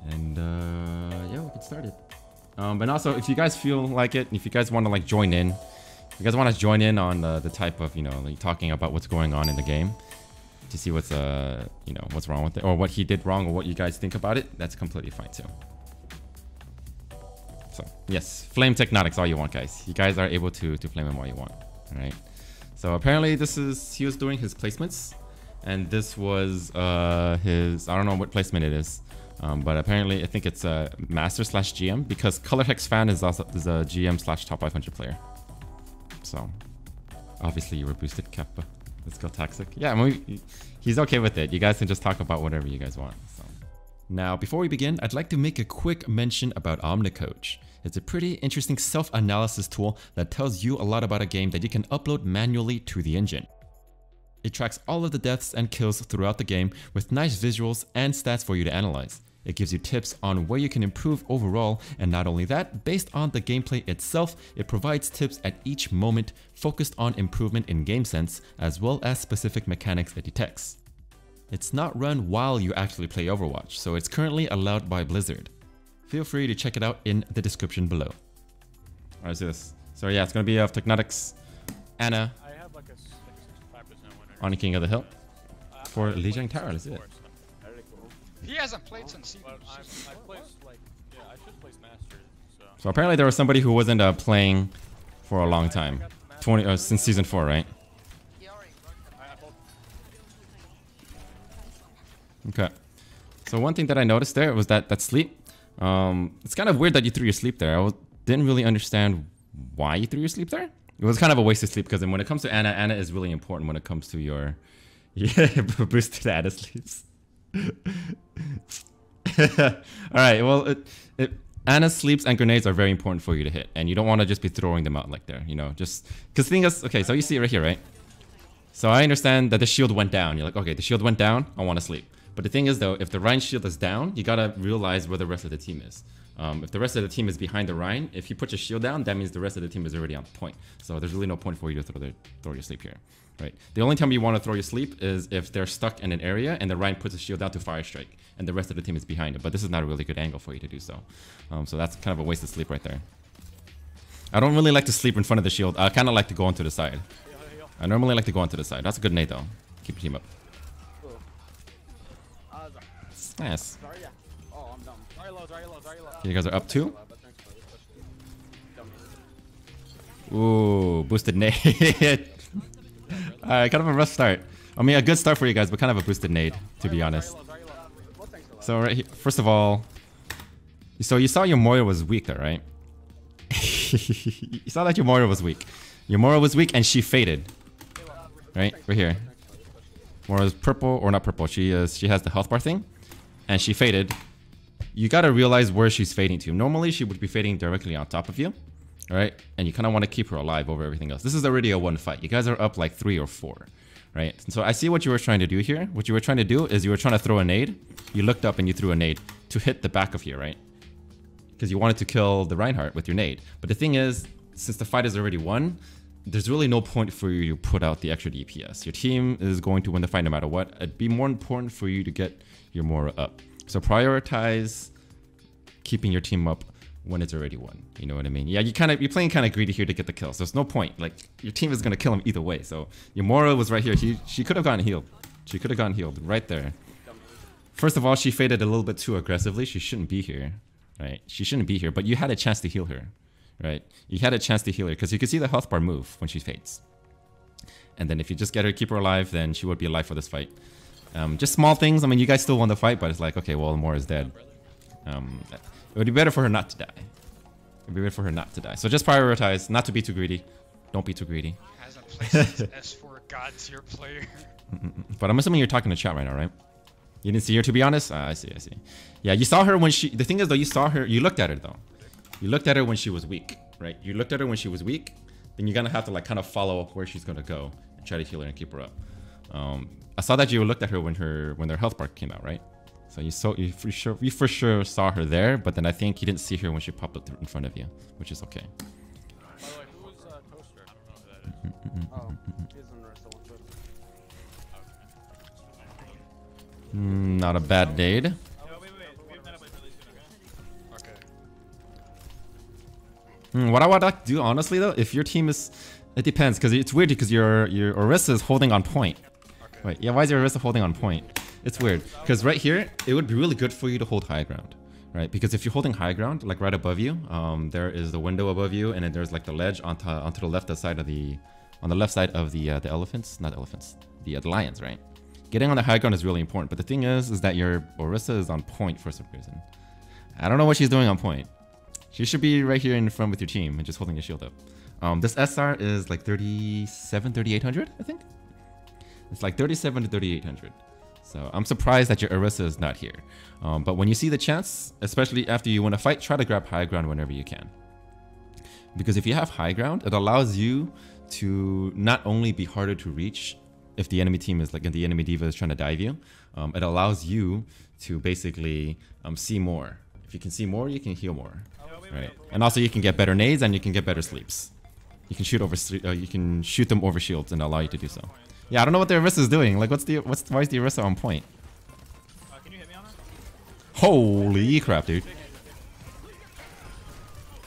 And yeah, we can start it. But also, if you guys feel like it, if you guys want to like join in, if you guys want to join in on the type of, you know, like talking about what's going on in the game, to see what's you know, what's wrong with it, or what he did wrong, or what you guys think about it, that's completely fine too. So yes, flame Technotics all you want, guys. You guys are able to flame him all you want. All right. So apparently this is, he was doing his placements, and this was his, I don't know what placement it is, but apparently I think it's a master / GM, because Color Hex Fan is also a GM / top 500 player. So obviously you were boosted, Kappa. Let's go Toxic. Yeah, I mean, he's okay with it. You guys can just talk about whatever you guys want. So. Now, before we begin, I'd like to make a quick mention about Omnicoach. It's a pretty interesting self-analysis tool that tells you a lot about a game that you can upload manually to the engine. It tracks all of the deaths and kills throughout the game with nice visuals and stats for you to analyze. It gives you tips on where you can improve overall, and not only that, based on the gameplay itself, it provides tips at each moment focused on improvement in game sense, as well as specific mechanics it detects. It's not run while you actually play Overwatch, so it's currently allowed by Blizzard. Feel free to check it out in the description below. Alright, let's do this. So yeah, it's gonna be of Technotics, Ana, I have like a 65% winner. on King of the Hill for Lijiang Tower. Let's do it. He hasn't played since I placed like, yeah, I should place Masters. So apparently there was somebody who wasn't playing for a long time, since season 4, right? Okay. So one thing that I noticed there was that sleep. It's kind of weird that you threw your sleep there. Didn't really understand why you threw your sleep there. It was kind of a waste of sleep, because when it comes to Ana is really important when it comes to your boosted Ana sleeps. Alright, well, Ana sleeps and grenades are very important for you to hit, and you don't want to just be throwing them out like there, you know, just because the thing is, okay, so you see it right here, right? So I understand that the shield went down. You're like, okay, the shield went down, I want to sleep. But the thing is though, if the Rhine shield is down, you gotta realize where the rest of the team is. If the rest of the team is behind the Rhine, if you put your shield down, that means the rest of the team is already on point. So there's really no point for you to throw your sleep here, right? The only time you want to throw your sleep is if they're stuck in an area and the Rhine puts a shield down to fire strike, and the rest of the team is behind it. But this is not a really good angle for you to do so. So that's kind of a waste of sleep right there. I don't really like to sleep in front of the shield. I kind of like to go onto the side. I normally like to go onto the side. That's a good nade though. Keep your team up. Nice. You guys are up 2. Ooh, boosted nade. Alright, kind of a rough start. I mean, a good start for you guys, but kind of a boosted nade, to be honest. So right here, first of all, so you saw your Moira was weak there, right? You saw that your Moira was weak. Your Moira was weak and she faded. Right? Right here. Moira's purple, or not purple, she has the health bar thing. And she faded. You gotta realize where she's fading to. Normally she would be fading directly on top of you. Alright? And you kinda wanna keep her alive over everything else. This is already a 1 fight. You guys are up like 3 or 4. Right? So I see what you were trying to do here. What you were trying to do is you were trying to throw a nade. You looked up and you threw a nade to hit the back of here, right? Because you wanted to kill the Reinhardt with your nade. But the thing is, since the fight is already won, there's really no point for you to put out the extra DPS. Your team is going to win the fight no matter what. It'd be more important for you to get your Moira up. So prioritize keeping your team up when it's already won. You know what I mean? Yeah, you're playing kind of greedy here to get the kills. There's no point. Like, your team is going to kill him either way. So your Moira was right here. She could have gotten healed. She could have gotten healed right there. First of all, she faded a little bit too aggressively. She shouldn't be here. Right? She shouldn't be here, but you had a chance to heal her. Right? You had a chance to heal her because you could see the health bar move when she fades. And then if you just get her, keep her alive, then she would be alive for this fight. Just small things. I mean, you guys still won the fight, but it's like, okay, well, Moira's dead. It would be better for her not to die. It would be better for her not to die. So just prioritize, not to be too greedy. Don't be too greedy. Hasn't played since S4 God tier player. But I'm assuming you're talking to chat right now, right? You didn't see her, to be honest? I see. Yeah, you saw her when she... The thing is, though, you saw her... You looked at her, though. You looked at her when she was weak, right? You looked at her when she was weak. Then you're going to have to, like, kind of follow where she's going to go and try to heal her and keep her up. I saw that you looked at her when their health bar came out, right? So you for sure saw her there, but then I think you didn't see her when she popped up in front of you, which is okay. By the way, who is Toaster? I don't know who that is. Oh, he's on the rest of one. Not a bad nade. What I would like to do, honestly, though, if your team is... It depends, because it's weird because your Orisa is holding on point. Okay. Wait, yeah, why is your Orisa holding on point? It's weird, because right here, it would be really good for you to hold high ground. Right, because if you're holding high ground, like right above you, there is the window above you, and then there's like the ledge onto the left side of the... On the left side of the elephants, not elephants, the lions, right? Getting on the high ground is really important, but the thing is that your Orisa is on point for some reason. I don't know what she's doing on point. She should be right here in front with your team and just holding your shield up. This SR is like 3,800, I think? It's like 37 to 3,800. So I'm surprised that your Orisa is not here. But when you see the chance, especially after you win a fight, try to grab high ground whenever you can. Because if you have high ground, it allows you to not only be harder to reach if the enemy team is like, if the enemy D.Va is trying to dive you, it allows you to basically see more. If you can see more, you can heal more, right? And also you can get better nades and you can get better sleeps. You can shoot them over shields and allow you to do so. Yeah, I don't know what the Orisa is doing. Like, why is the Orisa on point? Can you hit me on it? Holy crap, dude!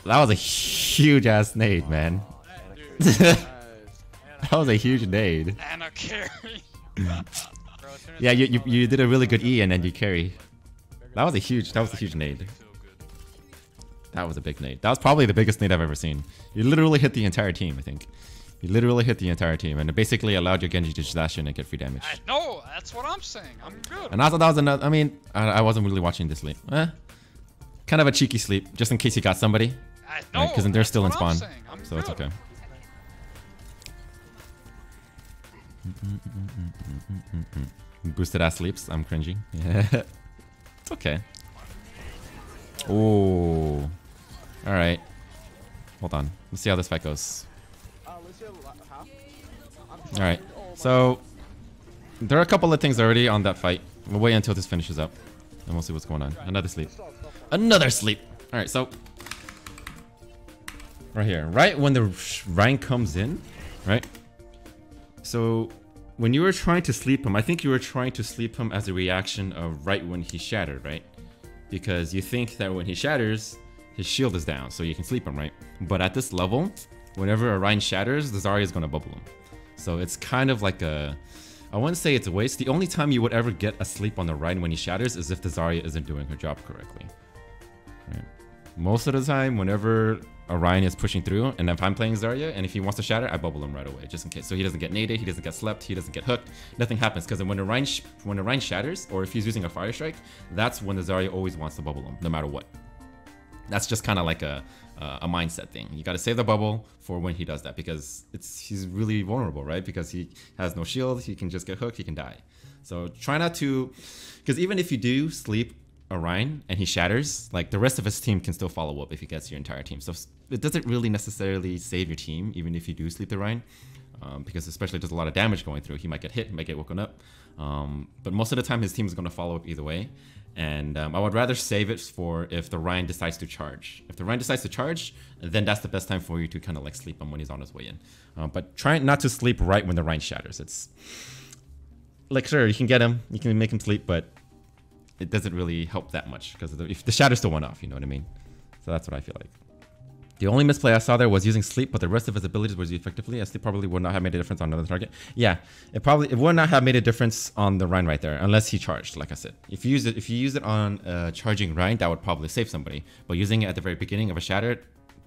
That was a huge ass nade, man. That was a huge nade. Nano carry. Yeah, you did a really good E and then you carry. That was a huge nade. That was a big nade. That was probably the biggest nade I've ever seen. You literally hit the entire team, I think. You literally hit the entire team, and it basically allowed your Genji to dash in and get free damage. I know, that's what I'm saying. I'm good. And also that was another. I mean, I wasn't really watching this sleep. Kind of a cheeky sleep, just in case you got somebody. I know. Because then they're still in spawn, so good. it's okay. Boosted ass sleeps. I'm cringing. Yeah. It's okay. Oh. All right. Hold on. Let's see how this fight goes. All right. So there are a couple of things already on that fight. We'll wait until this finishes up, and we'll see what's going on. Another sleep. Another sleep. All right. So right here, right when the Rhine comes in, right? So when you were trying to sleep him, I think you were trying to sleep him as a reaction of right when he shattered, right? Because you think that when he shatters, his shield is down, so you can sleep him, right? But at this level, whenever a Rhine shatters, the Zarya is going to bubble him. So it's kind of like a... I wouldn't say it's a waste. The only time you would ever get a sleep on the Rhine when he shatters is if the Zarya isn't doing her job correctly. Right? Most of the time, whenever Orion is pushing through, and if I'm playing Zarya, and if he wants to shatter, I bubble him right away, just in case. So he doesn't get naded, he doesn't get slept, he doesn't get hooked, nothing happens. Because when the Rhine shatters, or if he's using a Fire Strike, that's when the Zarya always wants to bubble him, no matter what. That's just kind of like a mindset thing. You got to save the bubble for when he does that, because he's really vulnerable, right? Because he has no shield, he can just get hooked, he can die. So try not to, because even if you do sleep Orion and he shatters, like the rest of his team can still follow up if he gets your entire team. So it doesn't really necessarily save your team, even if you do sleep the Orion, because especially there's a lot of damage going through. He might get hit, he might get woken up, but most of the time his team is going to follow up either way. And I would rather save it for if the Rhine decides to charge. If the Rhine decides to charge, then that's the best time for you to kind of like sleep him when he's on his way in. But try not to sleep right when the Rhine shatters. It's like, sure, you can get him, you can make him sleep, but it doesn't really help that much because if the shatter still went off, you know what I mean? So that's what I feel like. The only misplay I saw there was using sleep, but the rest of his abilities was used effectively. Sleep probably would not have made a difference on another target. Yeah, it would not have made a difference on the Rhine right there, unless he charged, like I said. If you use it on charging Rhine, that would probably save somebody. But using it at the very beginning of a shatter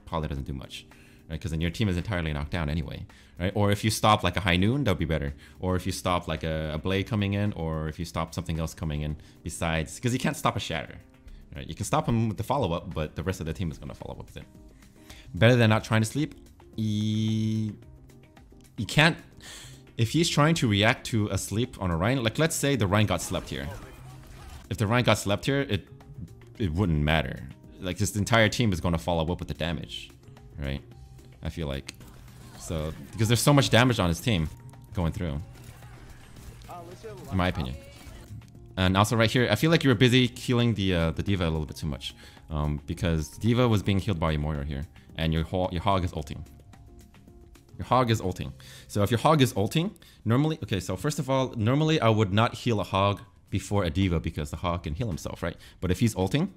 probably doesn't do much, right? Because then your team is entirely knocked down anyway, right? Or if you stop like a High Noon, that would be better. Or if you stop like a Blade coming in, or if you stop something else coming in besides, because you can't stop a shatter, right? You can stop him with the follow-up, but the rest of the team is going to follow up with it. Better than not trying to sleep. You can't, if he's trying to react to a sleep on a Rhine, like let's say the Rhine got slept here. If the Rhine got slept here, it wouldn't matter. Like this entire team is going to follow up with the damage, right? I feel like. So, because there's so much damage on his team going through, in my opinion. And also right here, I feel like you were busy healing the D.Va a little bit too much, because D.Va was being healed by your Moira here, and your hog is ulting. Your hog is ulting. So if your hog is ulting, normally, okay, so first of all, normally I would not heal a hog before a D.Va because the hog can heal himself, right? But if he's ulting,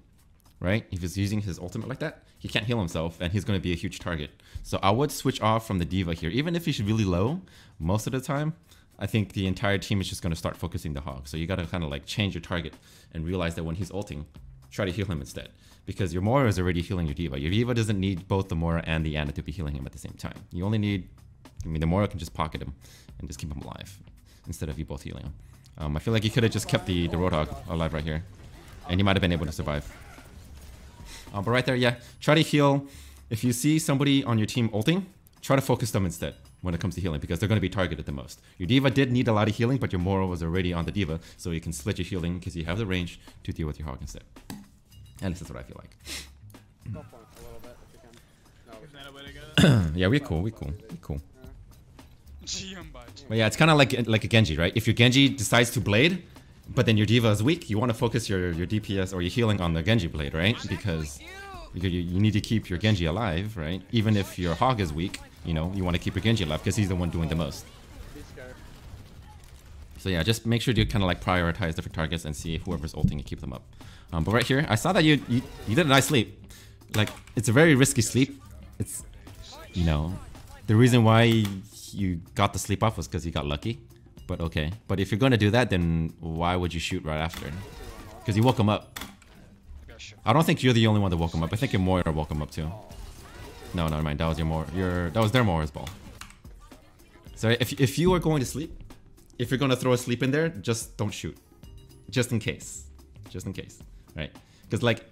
right? If he's using his ultimate like that, he can't heal himself and he's going to be a huge target. So I would switch off from the D.Va here. Even if he's really low, most of the time, I think the entire team is just going to start focusing the hog. So you got to kind of like change your target and realize that when he's ulting, try to heal him instead. Because your Moira is already healing your D.Va. Your D.Va doesn't need both the Moira and the Ana to be healing him at the same time. You only need, I mean, the Moira can just pocket him and just keep him alive instead of you both healing him. I feel like you could have just kept the Roadhog alive right here. And he might have been able to survive. But right there, yeah, try to heal. If you see somebody on your team ulting, try to focus them instead when it comes to healing, because they're going to be targeted the most. Your D.Va did need a lot of healing, but your Moira was already on the D.Va, so you can split your healing because you have the range to deal with your hog instead. At least that's what I feel like. Go for it a little bit if you can. No. Yeah, we're cool. GM by GM. But yeah, it's kind of like a Genji, right? If your Genji decides to blade, but then your D.Va is weak, you want to focus your DPS or your healing on the Genji blade, right? Because you need to keep your Genji alive, right? Even if your hog is weak, you know, you want to keep your Genji alive because he's the one doing the most. So yeah, just make sure you kind of like prioritize different targets and see whoever's ulting and keep them up. But right here, I saw that you did a nice sleep. Like, it's a very risky sleep. It's, you know, the reason why you got the sleep off was because you got lucky. But okay. But if you're going to do that, then why would you shoot right after? Because you woke him up. I don't think you're the only one that woke him up. I think your Moira woke him up too. No, never mind. That was your Moira. That was their Moira's ball. So if you are going to sleep, if you're going to throw a sleep in there, just don't shoot. Just in case. Just in case. Right? Because like,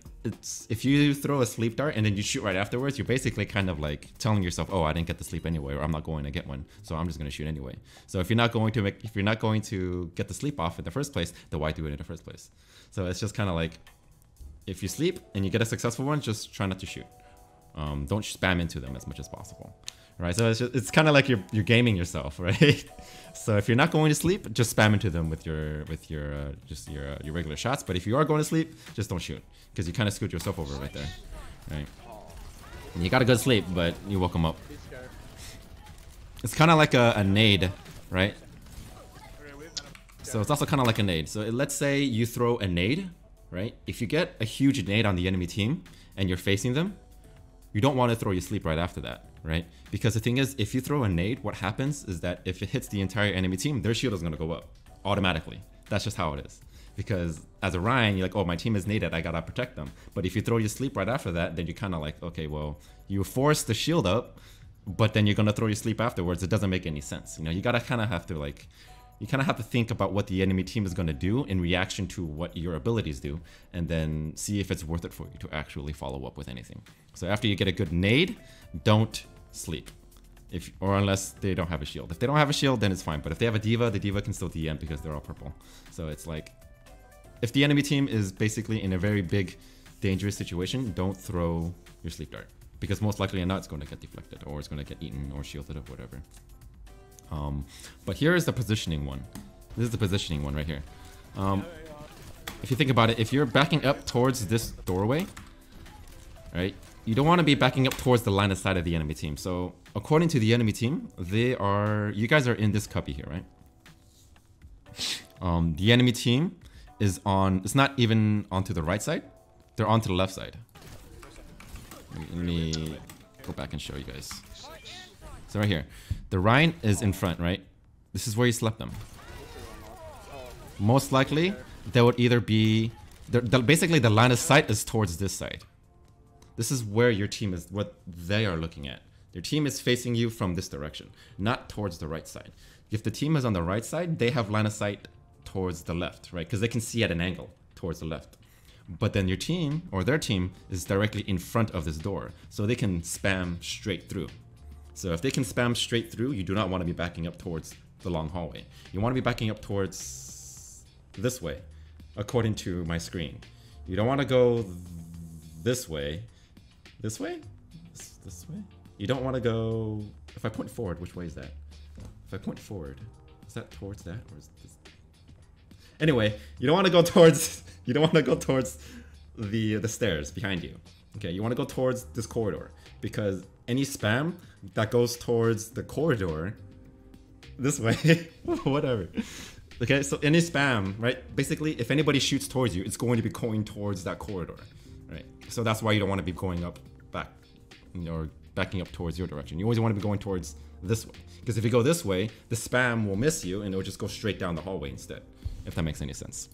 if you throw a sleep dart and then you shoot right afterwards, you're basically kind of like telling yourself, oh, I didn't get the sleep anyway, or I'm not going to get one, so I'm just going to shoot anyway. So if you're not going to get the sleep off in the first place, then why do it in the first place? So it's just kind of like, if you sleep and you get a successful one, just try not to shoot. Don't spam into them as much as possible. Right? So it's kind of like you're gaming yourself, right? So if you're not going to sleep, just spam into them with your regular shots. But if you are going to sleep, just don't shoot, because you kind of screwed yourself over right there, right? And you got a good sleep, but you woke them up. It's kind of like a nade, right? So it's also kind of like a nade. So let's say you throw a nade, right? If you get a huge nade on the enemy team and you're facing them, you don't want to throw your sleep right after that, right? Because the thing is, if you throw a nade, what happens is that if it hits the entire enemy team, their shield is going to go up automatically. That's just how it is. Because as a Ryan, you're like, oh, my team is naded, I gotta protect them. But if you throw your sleep right after that, then you're kind of like, okay, well, you force the shield up, but then you're going to throw your sleep afterwards. It doesn't make any sense. You know, you gotta kind of have to like, you kind of have to think about what the enemy team is going to do in reaction to what your abilities do, and then see if it's worth it for you to actually follow up with anything. So after you get a good nade, don't sleep. Or unless they don't have a shield. If they don't have a shield, then it's fine. But if they have a D.Va, the D.Va can still DM because they're all purple. So it's like, if the enemy team is basically in a very big, dangerous situation, don't throw your sleep dart. Because most likely or not, it's going to get deflected, or it's going to get eaten, or shielded, or whatever. But here is the positioning one. This is the positioning one right here. If you think about it, if you're backing up towards this doorway, right, you don't want to be backing up towards the line of sight of the enemy team. So according to the enemy team, you guys are in this cubby here, right? The enemy team is it's not even onto the right side, they're onto the left side. Let me go back and show you guys. So right here, the Ryan is in front, right? This is where you slept them. Most likely, they would either be... basically, the line of sight is towards this side. This is where your team is, what they are looking at. Your team is facing you from this direction, not towards the right side. If the team is on the right side, they have line of sight towards the left, right? Because they can see at an angle towards the left. But then your team, or their team, is directly in front of this door. So they can spam straight through. So if they can spam straight through, you do not want to be backing up towards the long hallway. You want to be backing up towards this way, according to my screen. You don't want to go this way. This way? This way? You don't want to go... If I point forward, which way is that? If I point forward, is that towards that, or is this... Anyway, you don't want to go towards... You don't want to go towards the stairs behind you. Okay, you want to go towards this corridor, because any spam that goes towards the corridor this way, whatever. Okay, so any spam, right? Basically, if anybody shoots towards you, it's going to be going towards that corridor, right? So that's why you don't want to be going up back, or backing up towards your direction. You always want to be going towards this way, because if you go this way, the spam will miss you and it will just go straight down the hallway instead, if that makes any sense.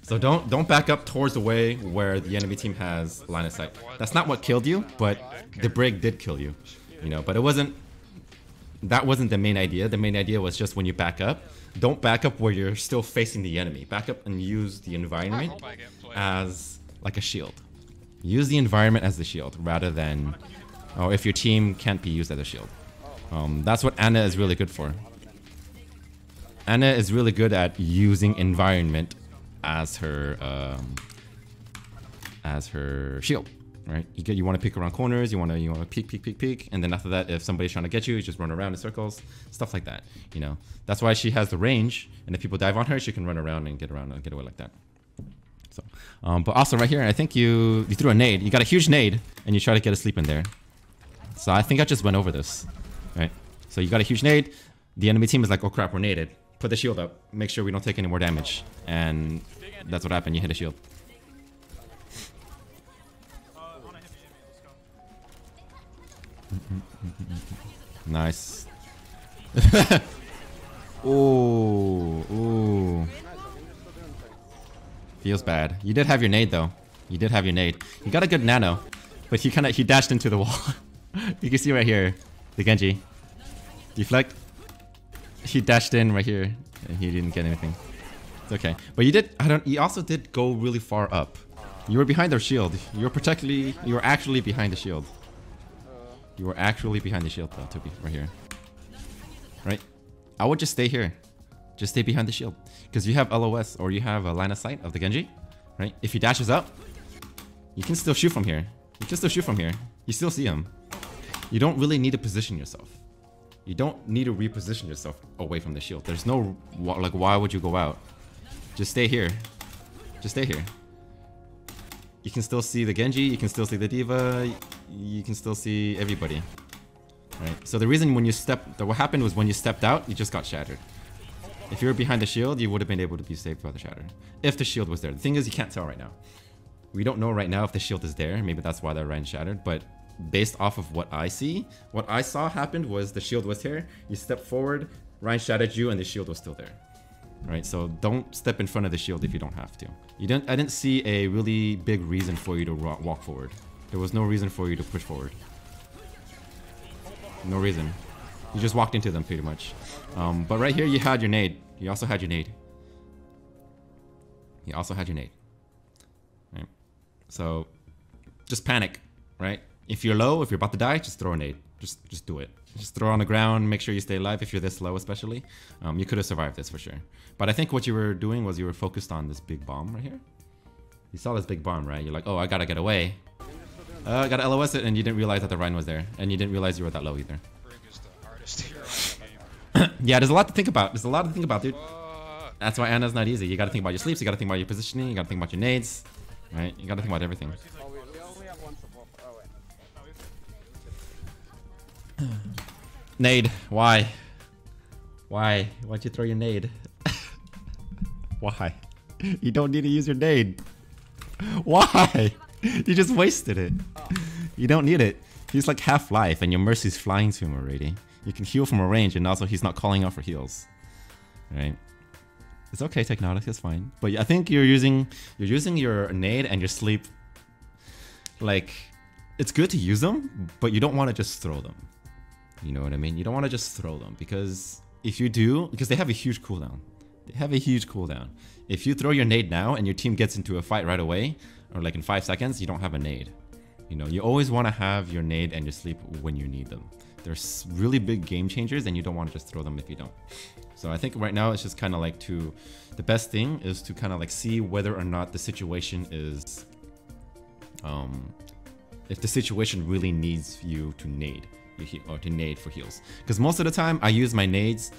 So don't back up towards the way where the enemy team has line of sight. That's not what killed you, but the break did kill you, you know. But that wasn't the main idea. The main idea was just when you back up, don't back up where you're still facing the enemy. Back up and use the environment as like a shield. Use the environment as the shield rather than, oh, if your team can't be used as a shield. That's what Anna is really good for. Anna is really good at using environment as her shield, right? You want to pick around corners, you want to peek, and then after that, if somebody's trying to get you, you just run around in circles, stuff like that. You know, that's why she has the range, and if people dive on her, she can run around and get away like that. So, but also right here, I think you threw a nade. You got a huge nade, and you try to get a sleep in there. So I think I just went over this, right? So you got a huge nade. The enemy team is like, oh crap, we're naded. Put the shield up. Make sure we don't take any more damage. And that's what happened. You hit a shield. Nice. Ooh. Feels bad. You did have your nade though. You did have your nade. You got a good nano, but he dashed into the wall. You can see right here, the Genji. Deflect. He dashed in right here, and he didn't get anything. It's okay. But you also did go really far up. You were behind their shield. You were actually behind the shield. You were actually behind the shield though, Toby, right here. Right? I would just stay here. Just stay behind the shield. Because you have LOS, or you have a line of sight of the Genji. Right? If he dashes up, you can still shoot from here. You can still shoot from here. You still see him. You don't really need to position yourself. You don't need to reposition yourself away from the shield. There's no, like, why would you go out? Just stay here. Just stay here. You can still see the Genji, you can still see the D.Va, you can still see everybody. Right? So the reason what happened was when you stepped out, you just got shattered. If you were behind the shield, you would have been able to be saved by the shatter. If the shield was there. The thing is, you can't tell right now. We don't know right now if the shield is there. Maybe that's why that ran shattered, but based off of what I see, what I saw happened was the shield was here, you stepped forward, Ryan shattered you, and the shield was still there. Right, so don't step in front of the shield if you don't have to. I didn't see a really big reason for you to walk forward. There was no reason for you to push forward. No reason. You just walked into them pretty much. But right here you had your nade. You also had your nade. You also had your nade. Right. So just panic, right? If you're low, if you're about to die, just throw a nade. Just do it. Just throw it on the ground, make sure you stay alive if you're this low especially. You could have survived this for sure. But I think what you were doing was you were focused on this big bomb right here. You saw this big bomb, right? You're like, oh, I gotta get away. I gotta LOS it, and you didn't realize that the Rhine was there. And you didn't realize you were that low either. Yeah, there's a lot to think about. There's a lot to think about, dude. That's why Anna's not easy. You gotta think about your sleeps, you gotta think about your positioning, you gotta think about your nades. Right? You gotta think about everything. Nade, why? Why? Why'd you throw your nade? Why? You don't need to use your nade. Why? You just wasted it. You don't need it. He's like half life and your mercy's flying to him already. You can heal from a range and also he's not calling out for heals. Right? It's okay, Technotic, it's fine. But I think you're using your nade and your sleep. Like, it's good to use them, but you don't want to just throw them. You know what I mean? You don't want to just throw them, because if you do, because they have a huge cooldown. They have a huge cooldown. If you throw your nade now and your team gets into a fight right away, or like in 5 seconds, you don't have a nade. You know, you always want to have your nade and your sleep when you need them. They're really big game changers, and you don't want to just throw them if you don't. So I think right now it's just kind of like the best thing is to kind of like see whether or not the situation is, if the situation really needs you to nade. Or to nade for heals, because most of the time I use my nades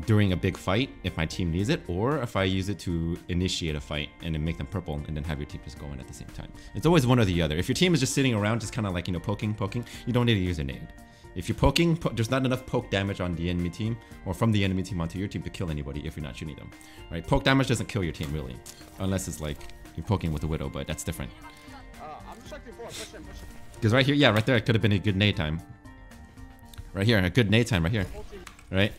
during a big fight if my team needs it, or if I use it to initiate a fight and then make them purple and then have your team just going at the same time. It's always one or the other. If your team is just sitting around just kind of like, you know, poking, you don't need to use a nade. If you're poking, there's not enough poke damage on the enemy team or from the enemy team onto your team to kill anybody if you're not shooting them, right? Poke damage doesn't kill your team really, unless it's like you're poking with the Widow, but that's different. I'm distracting forward. Push him, push him. Because right here, yeah, right there, it could have been a good nade time. Right here, a good nade time right here. Right?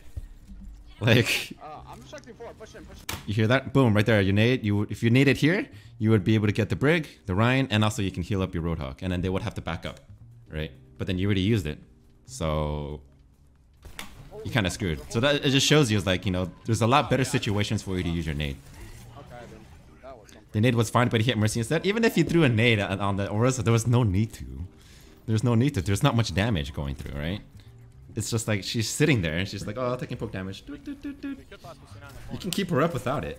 Like, I'm distracting forward. Push him, push him. you hear that? Boom, right there. You nade. If you nade it here, you would be able to get the Brig, the Ryan, and also you can heal up your Roadhog. And then they would have to back up, right? But then you already used it. So you kind of screwed. So that it just shows you, is like, you know, there's a lot better situations for you to use your nade. Okay, then. That was something. The nade was fine, but he hit Mercy instead. Even if you threw a nade on the AORUS, there was no need to. There's no need to. There's not much damage going through, right? It's just like she's sitting there and she's like, oh, taking poke damage. Doot, doot, doot, doot. You can keep her up without it.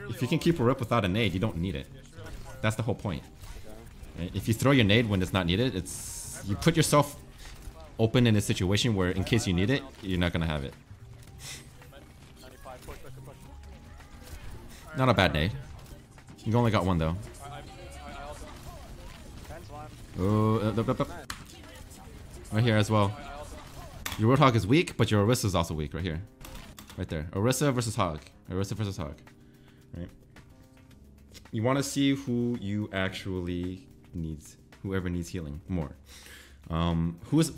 If you can keep her up without a nade, you don't need it. That's the whole point. Right? If you throw your nade when it's not needed, it's you put yourself open in a situation where in case you need it, you're not gonna have it. Not a bad nade. You only got one though. Oh, right here as well. Your Roadhog is weak, but your Orisa is also weak right here. Right there. Orisa versus Hog. Orisa versus Hog. Right? You want to see who you actually needs, whoever needs healing more.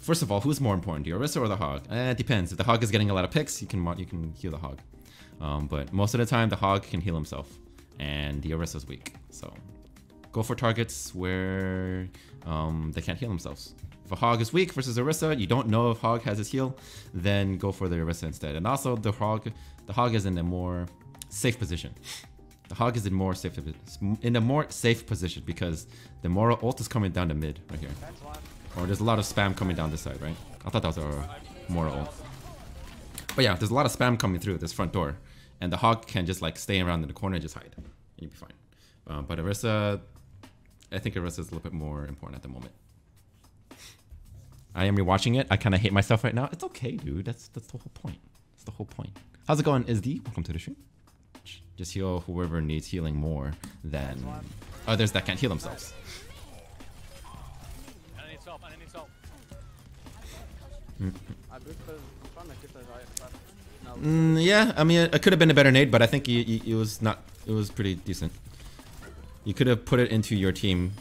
First of all, who's more important, the Orisa or the Hog? It depends. If the Hog is getting a lot of picks, you can heal the Hog. But most of the time, the Hog can heal himself, and the Orisa is weak. So go for targets where they can't heal themselves. If a Hog is weak versus Orisa, you don't know if Hog has his heal, then go for the Orisa instead. And also the Hog is in a more safe position. The Hog is in a more safe position because the Mora ult is coming down the mid right here. Or there's a lot of spam coming down this side, right? I thought that was our Mora ult. But yeah, there's a lot of spam coming through this front door. And the Hog can just like stay around in the corner and just hide. You'll be fine. But Orisa, I think Orisa is a little bit more important at the moment. I am rewatching it. I kind of hate myself right now. It's okay, dude. That's the whole point. That's the whole point. How's it going, SD? Welcome to the stream. Just heal whoever needs healing more than others that can't heal themselves. I need help. I need help. Yeah, I mean, it could have been a better nade, but I think it was not. It was pretty decent. You could have put it into your team,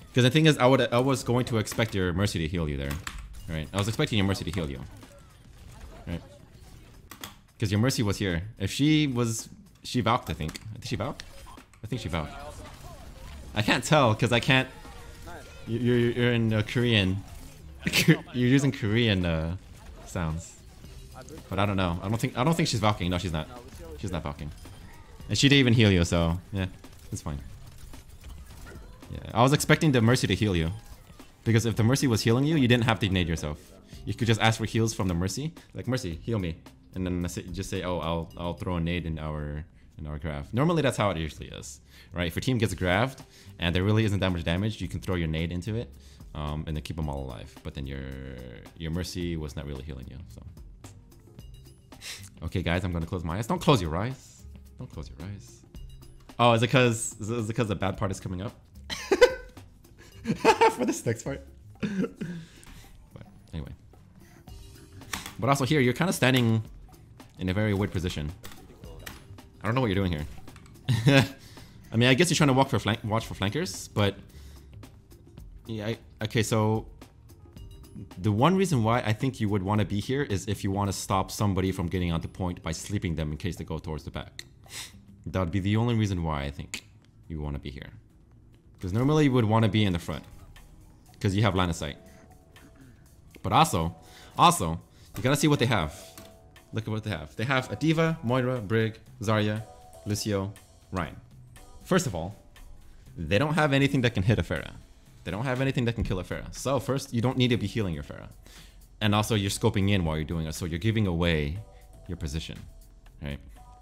because the thing is, I was going to expect your Mercy to heal you there, right? I was expecting your Mercy to heal you, right? Because your Mercy was here. If she Valked, I think. Did she Valk? I think she Valked. I can't tell because I can't. You're in Korean. You're using Korean sounds. But I don't know. I don't think she's Valking. No, she's not. She's not Valking. And she didn't even heal you, so yeah, it's fine. Yeah, I was expecting the Mercy to heal you, because if the Mercy was healing you, you didn't have to nade yourself. You could just ask for heals from the Mercy, like Mercy, heal me, and then just say, oh, I'll throw a nade in our graph. Normally that's how it usually is, right? If your team gets graved and there really isn't that much damage, you can throw your nade into it, and then keep them all alive. But then your Mercy was not really healing you, so. Okay, guys, I'm gonna close my eyes. Don't close your eyes. Don't close your eyes. Oh, is it because the bad part is coming up? For this next part. But anyway. But also here, you're kind of standing in a very weird position. I don't know what you're doing here. I mean, I guess you're trying to watch for flankers, but yeah. Okay, so the one reason why I think you would want to be here is if you want to stop somebody from getting onto point by sleeping them in case they go towards the back. That would be the only reason why I think you want to be here. Because normally you would want to be in the front, because you have line of sight. But also, you gotta see what they have. Look at what they have. They have a D.Va, Moira, Brig, Zarya, Lucio, Ryan. First of all, they don't have anything that can hit a Pharah. They don't have anything that can kill a Pharah. So first, you don't need to be healing your Pharah. And also, you're scoping in while you're doing it, so you're giving away your position, right?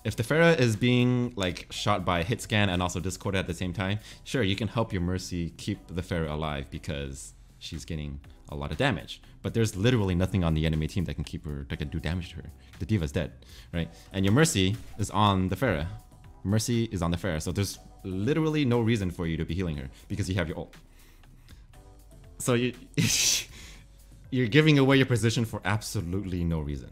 If the Pharah is being like shot by a hit scan and also discorded at the same time, sure, you can help your Mercy keep the Pharah alive because she's getting a lot of damage. But there's literally nothing on the enemy team that can keep her, that can do damage to her. The D.Va's dead, right? And your Mercy is on the Pharah. Mercy is on the Pharah, so there's literally no reason for you to be healing her because you have your ult. So you're giving away your position for absolutely no reason,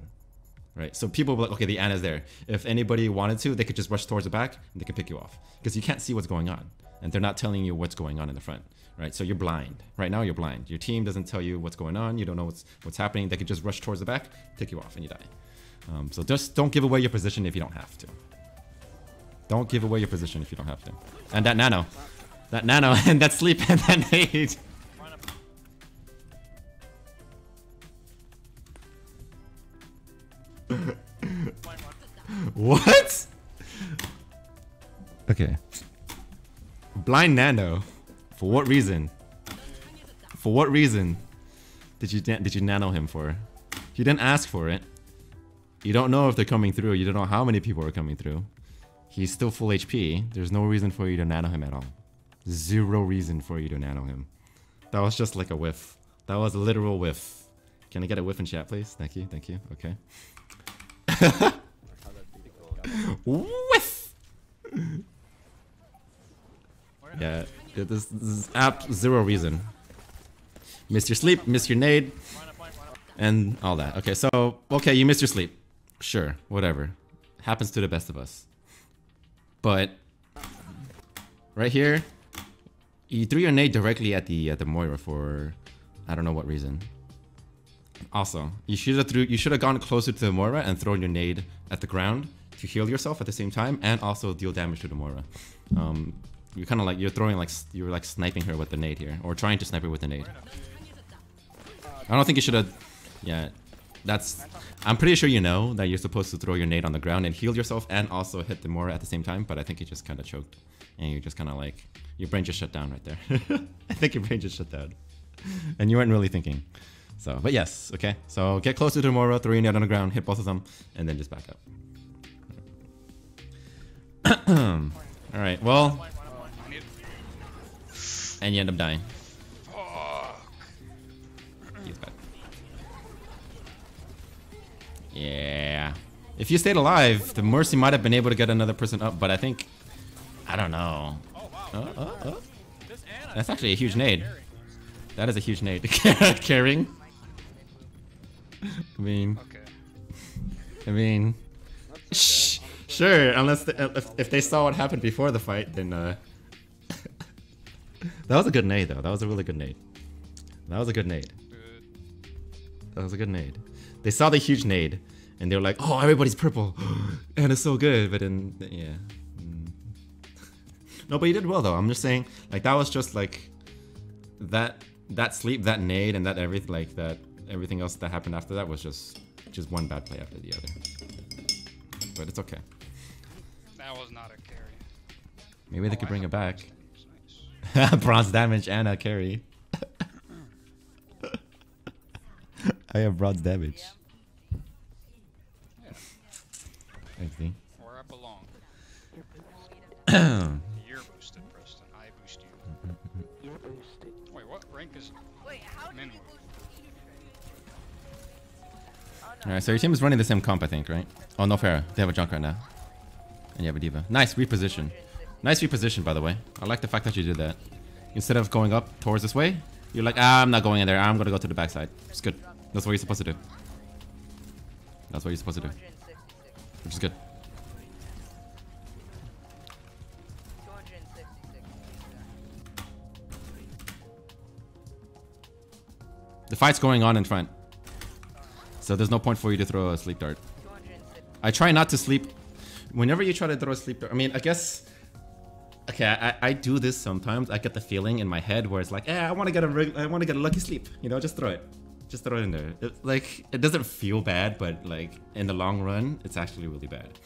right? So people will be like, okay, the Ana's there. If anybody wanted to, they could just rush towards the back and they can pick you off because you can't see what's going on, and they're not telling you what's going on in the front, right? So you're blind. Right now, you're blind. Your team doesn't tell you what's going on. You don't know what's happening. They could just rush towards the back, pick you off, and you die. So just don't give away your position if you don't have to. Don't give away your position if you don't have to. And that Nano, and that sleep, and that nade. What? Okay. Blind Nano. For what reason? For what reason did you nano him for? You didn't ask for it. You don't know if they're coming through. You don't know how many people are coming through. He's still full HP. There's no reason for you to nano him at all. Zero reason for you to nano him. That was just like a whiff. That was a literal whiff. Can I get a whiff in chat, please? Thank you. Thank you. Okay. Whiff! Yeah, this is zero reason. Missed your sleep, missed your nade, and all that. Okay, so, okay, you missed your sleep. Sure, whatever. Happens to the best of us. But, right here, you threw your nade directly at the Moira for, I don't know what reason. Also, you should have gone closer to the Moira and thrown your nade at the ground to heal yourself at the same time and also deal damage to the Moira. You're kind of like you're like sniping her with the nade here, or trying to snipe her with the nade. I don't think you should have. Yeah, that's. I'm pretty sure you know that you're supposed to throw your nade on the ground and heal yourself and also hit the Moira at the same time. But I think you just kind of choked, and you just kind of like your brain just shut down right there. I think your brain just shut down, and you weren't really thinking. So, but yes, okay. So get closer to Moira, throw your nade on the ground, hit both of them, and then just back up. All right. Well. And you end up dying. He's bad. Yeah. If you stayed alive, the Mercy might have been able to get another person up, but I think... I don't know. That's actually a huge nade. That is a huge nade. Carrying? I mean... Sure, unless if they saw what happened before the fight, then... That was a good nade, though. That was a really good nade. That was a good nade. That was a good nade. They saw the huge nade, and they were like, "Oh, everybody's purple, and it's so good." But then, yeah. No, but you did well, though. I'm just saying, like that was just like that sleep, that nade, and that everything else that happened after that was just one bad play after the other. But it's okay. That was not a carry. Maybe they could bring it back. Bronze damage and a carry. I have bronze damage. Yeah. Thanks, D. Where I belong. You're boosted, Preston. I boost you. You're boosted. Wait, what rank is Min? Alright, so your team is running the same comp, I think, right? Oh, no fair. They have a junk right now. And you have a D.Va. Nice reposition. Nice reposition, by the way. I like the fact that you did that. Instead of going up towards this way, you're like, I'm not going in there. I'm going to go to the backside. It's good. That's what you're supposed to do. That's what you're supposed to do. Which is good. The fight's going on in front. So there's no point for you to throw a sleep dart. I try not to sleep. Whenever you try to throw a sleep dart, I mean, I guess... Okay, I do this sometimes. I get the feeling in my head where it's like, I want to get a lucky sleep. You know, just throw it. Just throw it in there. It doesn't feel bad, but like in the long run, it's actually really bad.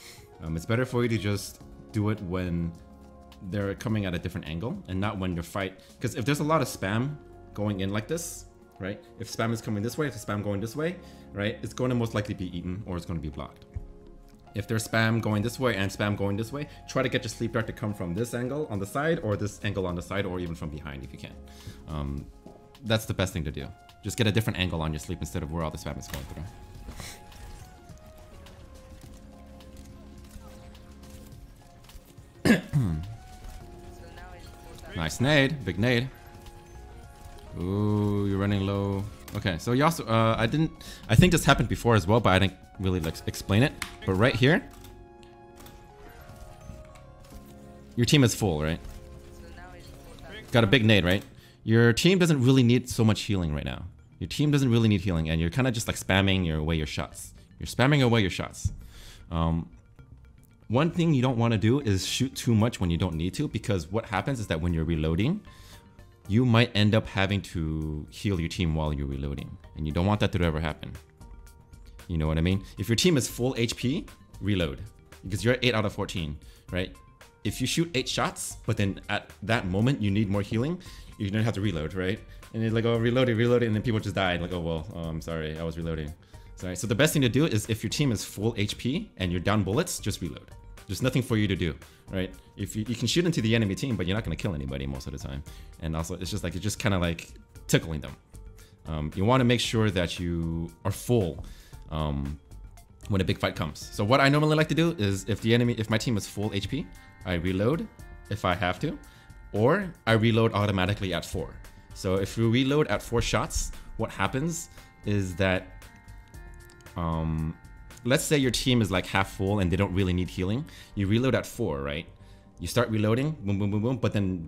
It's better for you to just do it when they're coming at a different angle and not when you're fight. Because if there's a lot of spam going in like this, right? If spam is coming this way, if spam going this way, right? It's going to most likely be eaten or it's going to be blocked. If there's spam going this way and spam going this way, try to get your sleep dart to come from this angle on the side or this angle on the side or even from behind if you can. That's the best thing to do. Just get a different angle on your sleep instead of where all the spam is going through. Nice nade, big nade. Ooh, you're running low. Okay, so you also, I think this happened before as well, but I didn't really like explain it. But right here, your team is full, right? Got a big nade, right? Your team doesn't really need so much healing right now. Your team doesn't really need healing, and you're kind of just like spamming away your shots. You're spamming away your shots. One thing you don't want to do is shoot too much when you don't need to, because what happens is that when you're reloading, you might end up having to heal your team while you're reloading, and you don't want that to ever happen. You know what I mean? If your team is full HP, reload, because you're at 8 out of 14, right? If you shoot 8 shots, but then at that moment you need more healing, you're gonna have to reload, right? And you're like, oh, reloading, and then people just died. Like, oh, well, I'm sorry, I was reloading. Sorry. So the best thing to do is if your team is full HP and you're down bullets, just reload. There's nothing for you to do, right? If you can shoot into the enemy team, but you're not gonna kill anybody most of the time. And also, it's just like, you're just kind of like tickling them. You want to make sure that you are full when a big fight comes. So what I normally like to do is if my team is full HP, I reload if I have to, or I reload automatically at 4. So if you reload at 4 shots, what happens is that, let's say your team is like half full and they don't really need healing. You reload at 4, right? You start reloading, boom, boom, boom, boom, but then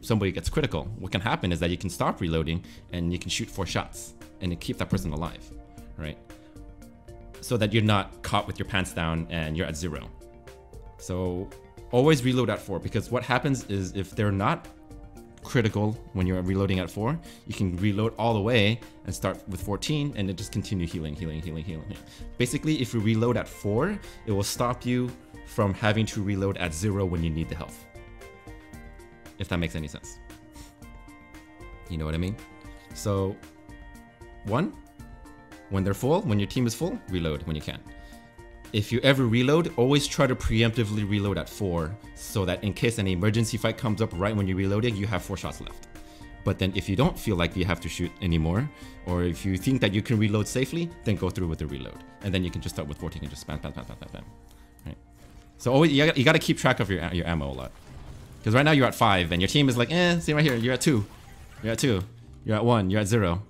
somebody gets critical. What can happen is that you can stop reloading and you can shoot 4 shots and you keep that person alive, right? So that you're not caught with your pants down and you're at 0. So always reload at 4, because what happens is if they're not critical when you're reloading at 4, you can reload all the way and start with 14 and then just continue healing. Basically, if you reload at 4, it will stop you from having to reload at 0 when you need the health. If that makes any sense. You know what I mean? So, 1, when they're full, when your team is full, reload when you can. If you ever reload, always try to preemptively reload at 4, so that in case an emergency fight comes up right when you're reloading, you have 4 shots left. But then if you don't feel like you have to shoot anymore, or if you think that you can reload safely, then go through with the reload. And then you can just start with 14 and just spam. Right? So always, you gotta keep track of your ammo a lot. Because right now you're at 5, and your team is like, see right here, you're at 2. You're at 2. You're at 1, you're at 0.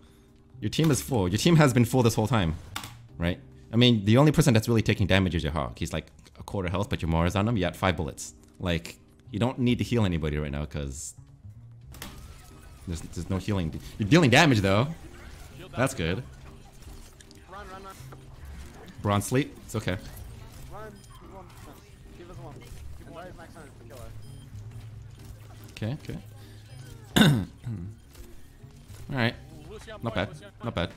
Your team is full. Your team has been full this whole time, right? I mean, the only person that's really taking damage is your Hawk. He's like a quarter health, but your Mara's on him. You had 5 bullets. Like, you don't need to heal anybody right now because there's no healing. You're dealing damage though. That's good. Run. Bronze sleep. It's okay. Run. Give us one. Why is Max on to kill her? Okay. All right. Not bad.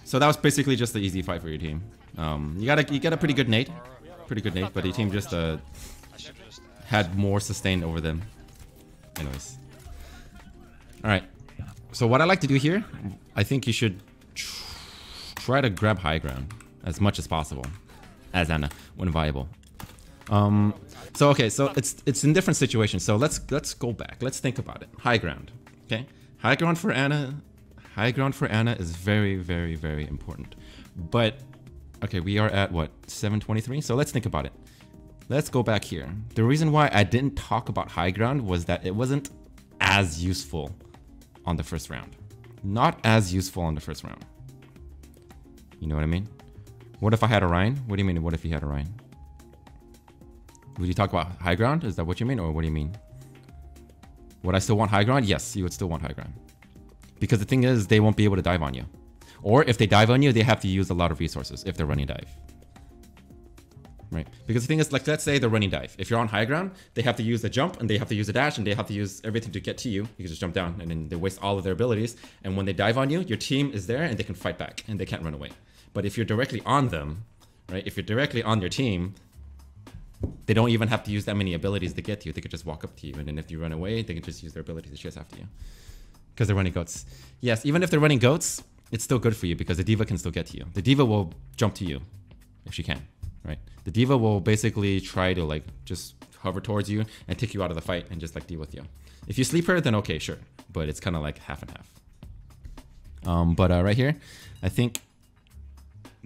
So that was basically just the easy fight for your team. You got a pretty good nade, but your team just had more sustained over them. Anyways, all right. So what I like to do here, I think you should try to grab high ground as much as possible, as Anna, when viable. So okay, so it's in different situations. So let's go back. Let's think about it. High ground. Okay, high ground for Anna. High ground for Anna is very, very, very important. But, okay, we are at, what, 723? So let's think about it. Let's go back here. The reason why I didn't talk about high ground was that it wasn't as useful on the first round. Not as useful on the first round. You know what I mean? What if I had a Rhine? What do you mean, what if you had a Rhine? Would you talk about high ground? Is that what you mean, or what do you mean? Would I still want high ground? Yes, you would still want high ground. Because the thing is, they won't be able to dive on you. Or if they dive on you, they have to use a lot of resources if they're running dive. Right? Because the thing is, like, let's say they're running dive. If you're on high ground, they have to use the jump, and they have to use the dash, and they have to use everything to get to you. You can just jump down, and then they waste all of their abilities. And when they dive on you, your team is there, and they can fight back, and they can't run away. But if you're directly on them, right? If you're directly on your team, they don't even have to use that many abilities to get to you. They could just walk up to you, and then if you run away, they can just use their abilities to chase after you. Because they're running goats. Yes, even if they're running goats, it's still good for you because the D.Va can still get to you. The D.Va will jump to you if she can, right? The D.Va will basically try to like just hover towards you and take you out of the fight and just like deal with you. If you sleep her, then okay, sure. But it's kind of like half and half. But right here, I think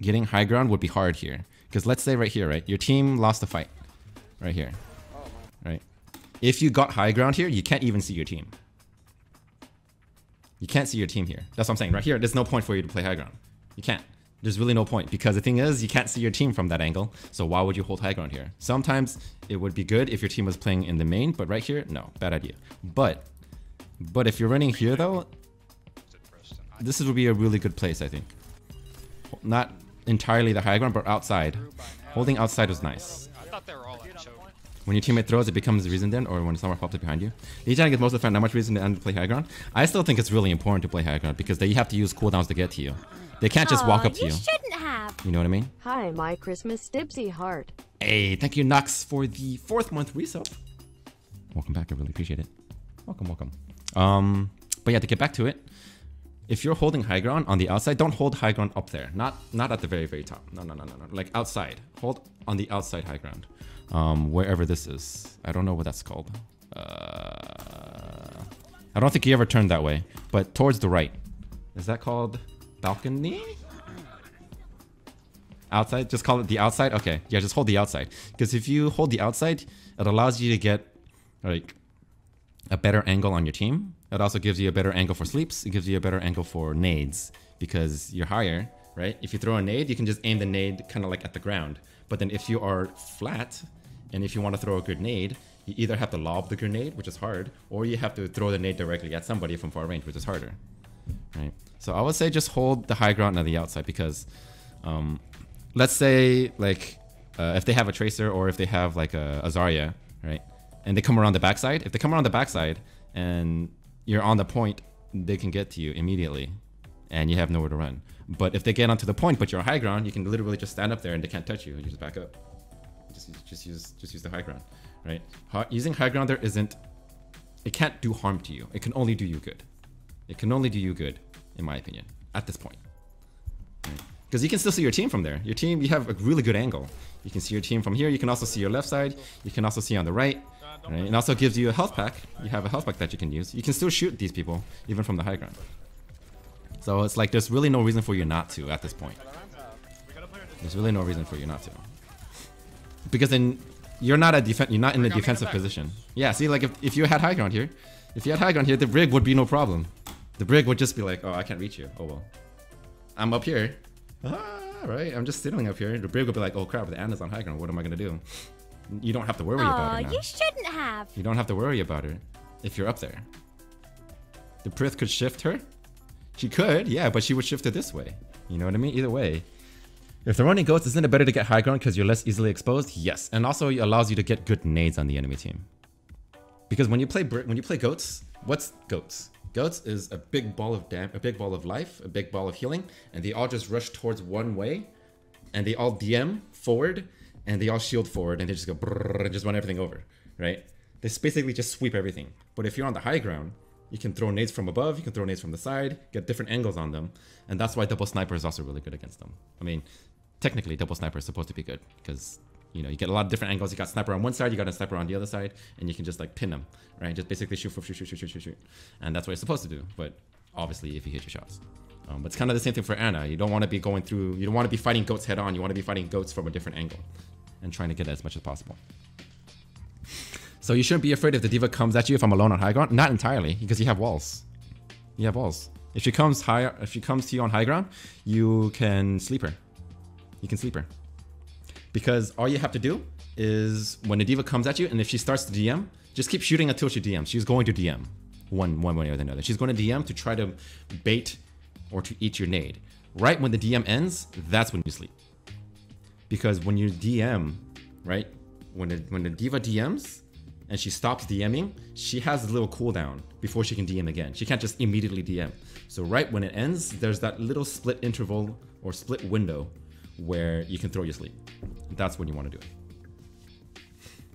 getting high ground would be hard here. Because let's say right here, right? Your team lost the fight. Right here. Right? If you got high ground here, you can't even see your team. You can't see your team here. That's what I'm saying. Right here, there's no point for you to play high ground. You can't. There's really no point because the thing is, you can't see your team from that angle. So why would you hold high ground here? Sometimes it would be good if your team was playing in the main, but right here, no, bad idea. But if you're running here though, this would be a really good place, I think. Not entirely the high ground, but outside. Holding outside was nice. I thought they were all at choke. When your teammate throws, it becomes a reason then, or when someone pops up behind you. The Each gets most of the time not much reason to end to play high ground. I still think it's really important to play high ground because you have to use cooldowns to get to you. They can't just walk up to you. Shouldn't have. You know what I mean? Hi, my Christmas Dibzy heart. Hey, thank you, Nox, for the 4th month resub. Welcome back. I really appreciate it. Welcome, welcome. But yeah, to get back to it, if you're holding high ground on the outside, don't hold high ground up there. Not at the very, very top. No. Like outside. Hold on the outside high ground. Wherever this is. I don't know what that's called. I don't think you ever turned that way, but towards the right. Is that called balcony? Outside? Just call it the outside? Okay. Yeah, just hold the outside. Because if you hold the outside, it allows you to get like a better angle on your team. It also gives you a better angle for sleeps. It gives you a better angle for nades because you're higher, right? If you throw a nade, you can just aim the nade kind of like at the ground. But then if you are flat and if you want to throw a grenade, you either have to lob the grenade, which is hard, or you have to throw the nade directly at somebody from far range, which is harder, right? So I would say just hold the high ground on the outside because let's say like if they have a Tracer or if they have like a Zarya, right? And they come around the backside. If they come around the backside and you're on the point, they can get to you immediately and you have nowhere to run. But if they get onto the point, but you're on high ground, you can literally just stand up there and they can't touch you. You just back up. Just use the high ground, right? Using high ground there it can't do harm to you. It can only do you good. It can only do you good, in my opinion, at this point. Because you can still see your team from there. Your team, you have a really good angle. You can see your team from here. You can also see your left side. You can also see on the right. Right? It also gives you a health pack. You have a health pack that you can use. You can still shoot these people, even from the high ground. So it's like there's really no reason for you not to at this point. There's really no reason for you not to. Because then you're not in a defensive position. Yeah, see, like if you had high ground here, the brig would be no problem. The brig would just be like, oh, I can't reach you. Oh well. I'm up here. Right, I'm just sitting up here. The brig would be like, oh crap, the Anna's on high ground. What am I gonna do? You don't have to worry about it now. You shouldn't have. You don't have to worry about it if you're up there. The Prith could shift her. She could, yeah, but she would shift it this way. You know what I mean? Either way. If they're running goats, isn't it better to get high ground because you're less easily exposed? Yes, and also it allows you to get good nades on the enemy team. Because when you play goats, what's goats? Goats is a big ball of life, a big ball of healing, and they all just rush towards one way, and they all DM forward, and they all shield forward, and they just go brrr, and just run everything over, right? They basically just sweep everything. But if you're on the high ground, you can throw nades from above, you can throw nades from the side, get different angles on them, and that's why double sniper is also really good against them. I mean, technically double sniper is supposed to be good because you know you get a lot of different angles. You got sniper on one side, you got a sniper on the other side, and you can just like pin them, right? Just basically shoot, and that's what it's supposed to do. But obviously, if you hit your shots, but it's kind of the same thing for Anna. You don't want to be going through. You don't want to be fighting goats head on. You want to be fighting goats from a different angle, and trying to get as much as possible. So you shouldn't be afraid if the D.Va comes at you if I'm alone on high ground. Not entirely, because you have walls. You have walls. If she comes to you on high ground, you can sleep her. You can sleep her. Because all you have to do is when the D.Va comes at you, and if she starts to DM, just keep shooting until she DMs. She's going to DM one way or another. She's going to DM to try to bait or to eat your nade. Right when the DM ends, that's when you sleep. Because when you DM, right, when the D.Va DMs and she stops DMing, she has a little cooldown before she can DM again. She can't just immediately DM. So right when it ends, there's that little split interval or split window where you can throw your sleep. That's when you want to do it.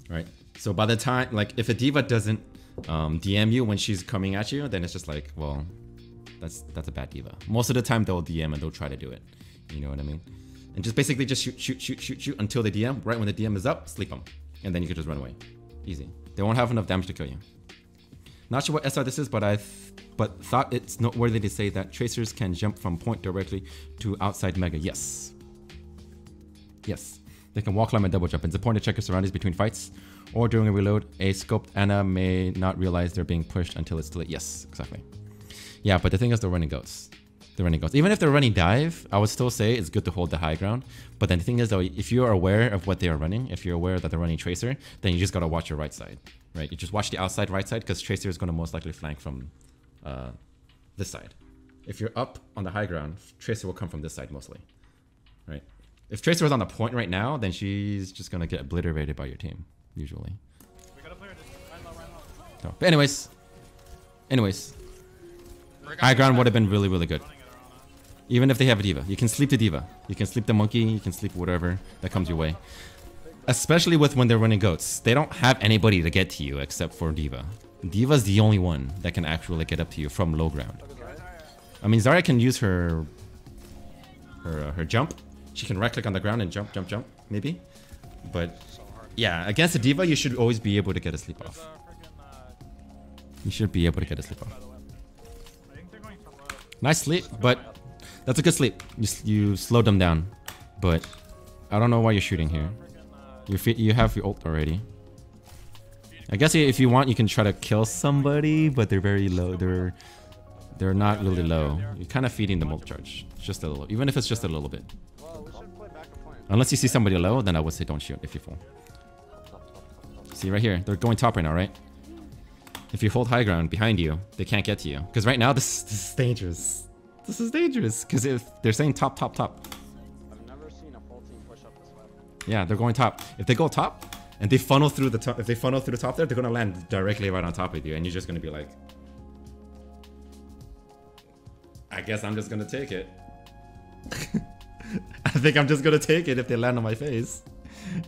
Right? So by the time, like if a D.Va doesn't DM you when she's coming at you, then it's just like, well, that's a bad D.Va. Most of the time they'll DM and they'll try to do it. You know what I mean? And just basically just shoot until they DM. Right when the DM is up, sleep them. And then you can just run away. Easy. They won't have enough damage to kill you. Not sure what SR this is, but thought it's noteworthy to say that tracers can jump from point directly to outside mega. Yes. Yes. They can wall climb and double jump. It's important to check your surroundings between fights or during a reload. A scoped Anna may not realize they're being pushed until it's too late. Yes, exactly. Yeah, but the thing is they're running goats. They're running goats. Even if they're running dive, I would still say it's good to hold the high ground. But then the thing is though, if you're aware of what they are running, if you're aware that they're running Tracer, then you just gotta watch your right side, right? You just watch the outside right side because Tracer is gonna most likely flank from this side. If you're up on the high ground, Tracer will come from this side mostly, right? If Tracer was on the point right now, then she's just gonna get obliterated by your team, usually. We gotta play her just right low. So, but anyways, high ground would have been really, really good. Even if they have a D.Va. You can sleep the D.Va. You can sleep the monkey. You can sleep whatever that comes your way. Especially with when they're running goats. They don't have anybody to get to you except for D.Va. D.Va's the only one that can actually get up to you from low ground. I mean, Zarya can use her jump. She can right click on the ground and jump, maybe. But yeah, against a D.Va, you should always be able to get a sleep off. You should be able to get a sleep off. Nice sleep, but that's a good sleep. You slowed them down, but I don't know why you're shooting here. You have your ult already. I guess if you want, you can try to kill somebody, but they're very low. They're not really low. You're kind of feeding them ult charge, just a little, even if it's just a little bit. Unless you see somebody low, then I would say don't shoot if you fall. See right here, they're going top right now, right? If you hold high ground behind you, they can't get to you. Because right now, this is dangerous. This is dangerous. Because if they're saying top. I've never seen a full team push up this way. Yeah, they're going top. If they go top and they funnel through the top, if they funnel through the top there, they're gonna land directly right on top of you, and you're just gonna be like, I guess I'm just gonna take it. I think I'm just gonna take it if they land on my face.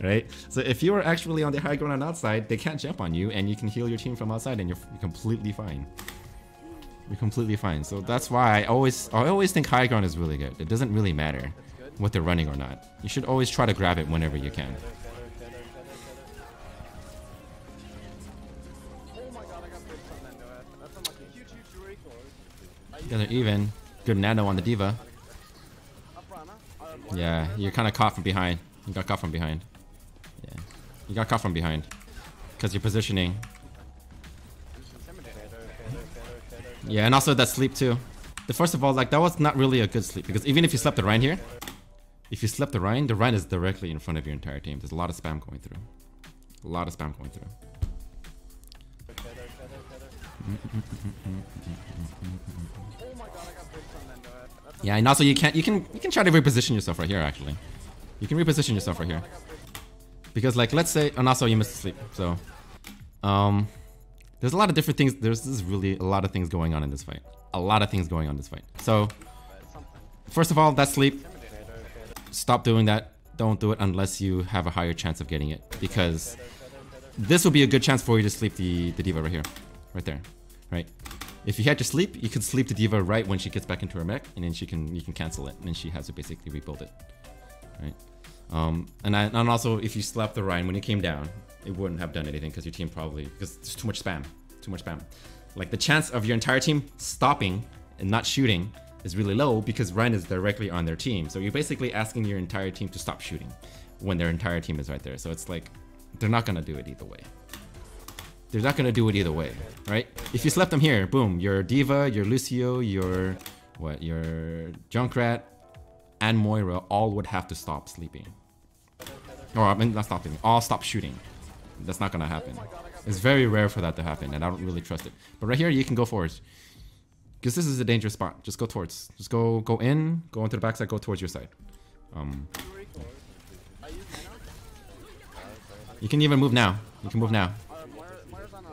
Right? So if you are actually on the high ground and outside, they can't jump on you, and you can heal your team from outside, and you're completely fine. You're completely fine. So that's why I always think high ground is really good. It doesn't really matter what they're running or not. You should always try to grab it whenever you can. Yeah, they're even. Good Nano on the D.Va. Yeah, you're kind of caught from behind. You got caught from behind. Yeah, you got caught from behind because you're positioning. Yeah, and also that sleep too. First of all, like that was not really a good sleep because even if you slept the Rhine here, if you slept the Rhine is directly in front of your entire team. There's a lot of spam going through. A lot of spam going through. Yeah, and also you can try to reposition yourself right here actually. You can reposition yourself right here. Because like let's say, and also you missed sleep. So there's a lot of different things. There's really a lot of things going on in this fight. A lot of things going on in this fight. So first of all, that sleep. Stop doing that. Don't do it unless you have a higher chance of getting it. Because this will be a good chance for you to sleep the D.Va right here. Right there. Right? If you had to sleep, you can sleep the D.Va right when she gets back into her mech, and then you can cancel it, and then she has to basically rebuild it. Right? And also if you slapped the Rhine when you came down, it wouldn't have done anything because your team because there's too much spam. Like the chance of your entire team stopping and not shooting is really low because Rhine is directly on their team. So you're basically asking your entire team to stop shooting when their entire team is right there. So it's like they're not gonna do it either way. They're not gonna do it either way, right? If you slept them here, boom, your D.Va, your Lucio, your Junkrat, and Moira all would have to stop sleeping. Or I mean, not stop sleeping, all stop shooting. That's not gonna happen. It's very rare for that to happen, and I don't really trust it. But right here, you can go forwards. Because this is a dangerous spot. Just go towards. Just go in, go into the backside, go towards your side. You can even move now. You can move now.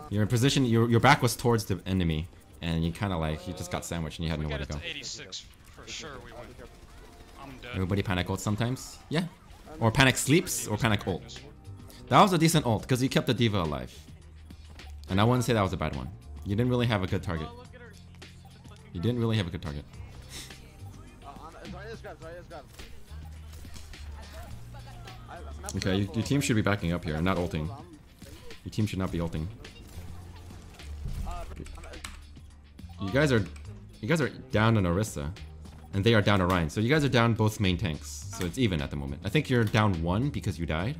You're in position, your back was towards the enemy, and you kind of like, you just got sandwiched and you had nowhere to go. 86 for sure we win. I'm dead. Everybody panic ult sometimes? Yeah. Or panic sleeps, or panic ult. That was a decent ult, because you kept the D.Va alive. And I wouldn't say that was a bad one. You didn't really have a good target. You didn't really have a good target. Okay, your team should be backing up here, not ulting. Your team should not be ulting. You guys are down on Orisa, and they are down a Rhine. So you guys are down both main tanks. So it's even at the moment. I think you're down 1 because you died,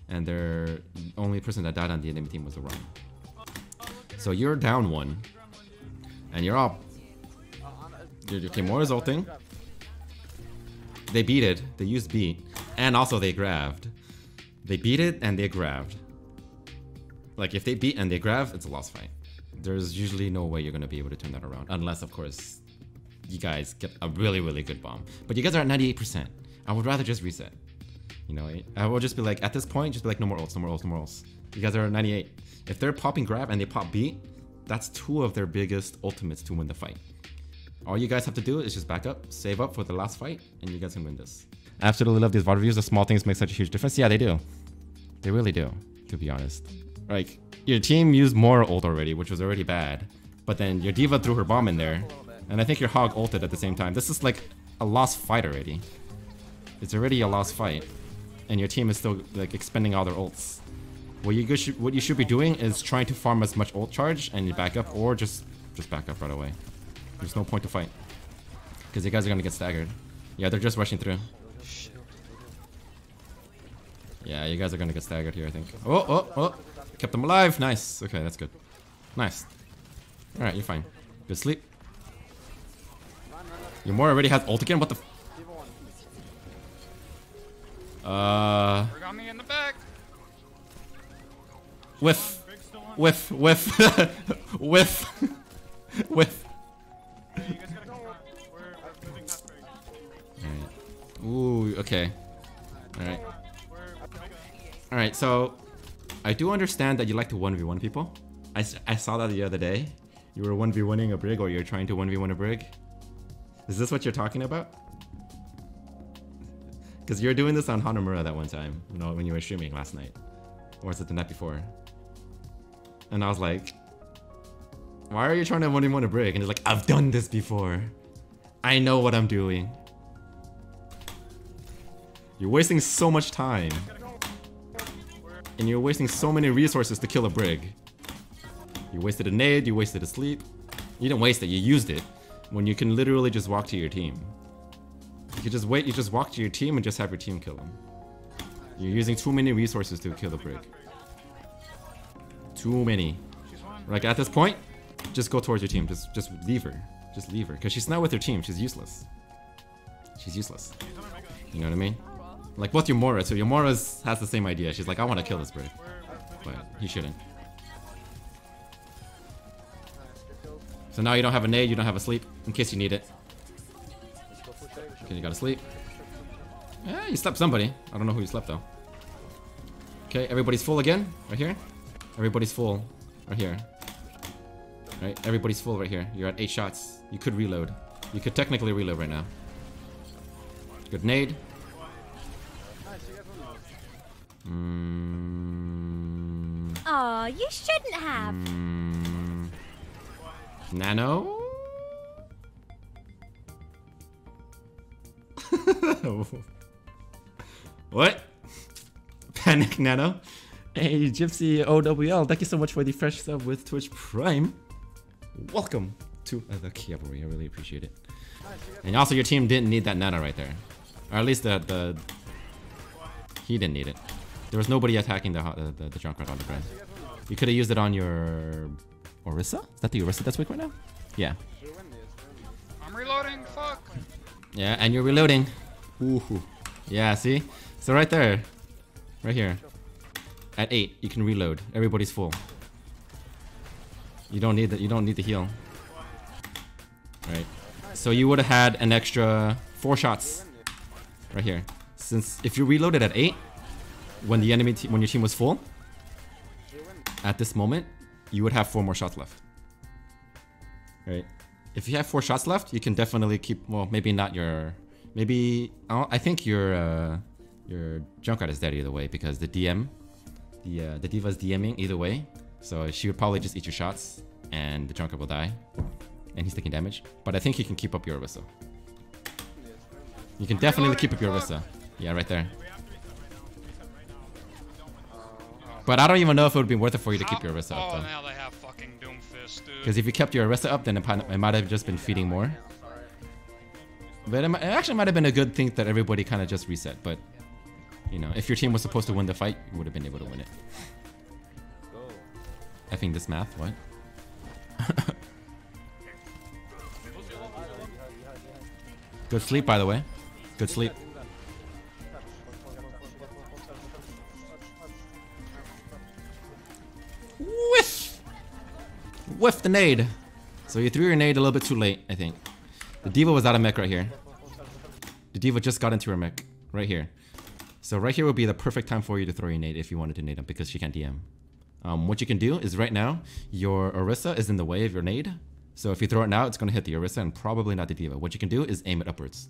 and the only person that died on the enemy team was a Rhine. So you're down 1, and you're all Okay, Moira's ulting. They beat it. They used beat. And also they grabbed. They beat it and they grabbed. Like, if they beat and they grab, it's a lost fight. There's usually no way you're going to be able to turn that around. Unless, of course, you guys get a really, really good bomb. But you guys are at 98%. I would rather just reset. You know, I will just be like, at this point, just be like, no more ults, no more ults, no more ults. You guys are at 98. If they're popping grab and they pop beat, that's 2 of their biggest ultimates to win the fight. All you guys have to do is just back up, save up for the last fight, and you guys can win this. I absolutely love these VOD reviews. The small things make such a huge difference. Yeah, they do. They really do, to be honest. Like, your team used more ult already, which was already bad. But then your D.Va threw her bomb in there. And I think your Hog ulted at the same time. This is like a lost fight already. It's already a lost fight. And your team is still like expending all their ults. What you should be doing is trying to farm as much ult charge and you back up, or just back up right away. There's no point to fight. Because you guys are gonna get staggered. Yeah, they're just rushing through. Yeah, you guys are gonna get staggered here, I think. Oh! Kept them alive! Nice. Okay, that's good. Nice. Alright, you're fine. Good sleep. Your Moira already has ult again? What the f- Got me in the back. Whiff. Whiff. Alright. Ooh, okay. Alright. Alright, so I do understand that you like to 1v1 people. I saw that the other day. You were 1v1ing a brig, or you're trying to 1v1 a brig. Is this what you're talking about? Because you were doing this on Hanamura that one time, you know, when you were streaming last night. Or was it the night before? And I was like, why are you trying to 1v1 a brig? And he's like, I've done this before. I know what I'm doing. You're wasting so much time. And you're wasting so many resources to kill a brig. You wasted a nade, you wasted a sleep. You didn't waste it, you used it. When you can literally just walk to your team. You could just wait, you just walk to your team and just have your team kill them. You're using too many resources to kill the brig. Too many. Like at this point, just go towards your team. Just leave her. Just leave her. Because she's not with her team, she's useless. She's useless. You know what I mean? Like both your Moira, so your Moira has the same idea. She's like, I want to kill this brig. But he shouldn't. So now you don't have a nade, you don't have a sleep, in case you need it. Okay, you gotta sleep. Yeah, you slept somebody. I don't know who you slept though. Okay, everybody's full again, right here. Everybody's full, right here. Right, everybody's full right here. You're at 8 shots. You could reload. You could technically reload right now. Good nade. Aw, you shouldn't have. Nano? What? Panic Nano? Hey, Gypsy OWL, thank you so much for the fresh sub with Twitch Prime. Welcome to the cavalry, I really appreciate it. And also your team didn't need that Nano right there. Or at least he didn't need it. There was nobody attacking the Junkrat on the ground. You could have used it on your Orisa? Is that the Orisa that's weak right now? Yeah. I'm reloading, fuck. Yeah, and you're reloading. Ooh. Yeah, see? So right there. Right here. At 8, you can reload. Everybody's full. You don't need the heal. Right. So you would have had an extra 4 shots. Right here. Since if you reloaded at 8, when your team was full, at this moment, you would have 4 more shots left. Right? If you have 4 shots left, you can definitely keep, well, maybe not your, maybe, I think your Junkrat is dead either way, because the D.va's DMing either way, so she would probably just eat your shots, and the Junkrat will die, and he's taking damage. But I think you can keep up your Orisa. You can definitely keep up your Orisa. Yeah, right there. But I don't even know if it would be worth it for you to keep your Orisa up, though. Oh, now they have fucking Doomfist, dude. Because if you kept your Orisa up, then it might have just been feeding more. But it actually might have been a good thing that everybody kind of just reset. But, you know, if your team was supposed to win the fight, you would have been able to win it. I think this math, what? Good sleep, by the way. Good sleep. Whiff! Whiff the nade. So you threw your nade a little bit too late, I think. The D.Va was out of mech right here. The D.Va just got into her mech. Right here. So right here would be the perfect time for you to throw your nade if you wanted to nade him because she can't DM. What you can do is right now, your Orisa is in the way of your nade. So if you throw it now, it's going to hit the Orisa and probably not the D.Va. What you can do is aim it upwards.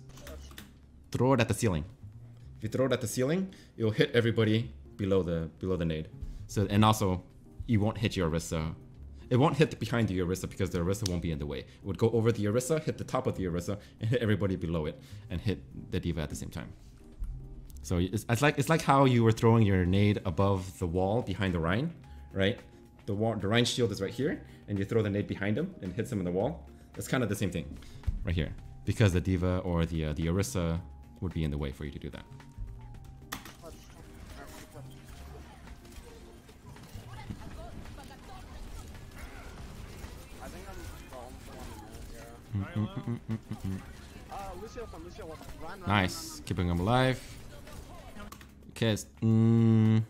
Throw it at the ceiling. If you throw it at the ceiling, it'll hit everybody below the nade. So, and also, you won't hit your Orisa. It won't hit behind the Orisa because the Orisa won't be in the way. It would go over the Orisa, hit the top of the Orisa, and hit everybody below it, and hit the D.Va at the same time. So it's like how you were throwing your nade above the wall behind the Rhine, right? The Rhine shield is right here, and you throw the nade behind him and hits him in the wall. It's kind of the same thing, right here, because the D.Va or the Orisa would be in the way for you to do that. Nice, keeping him alive. Okay, You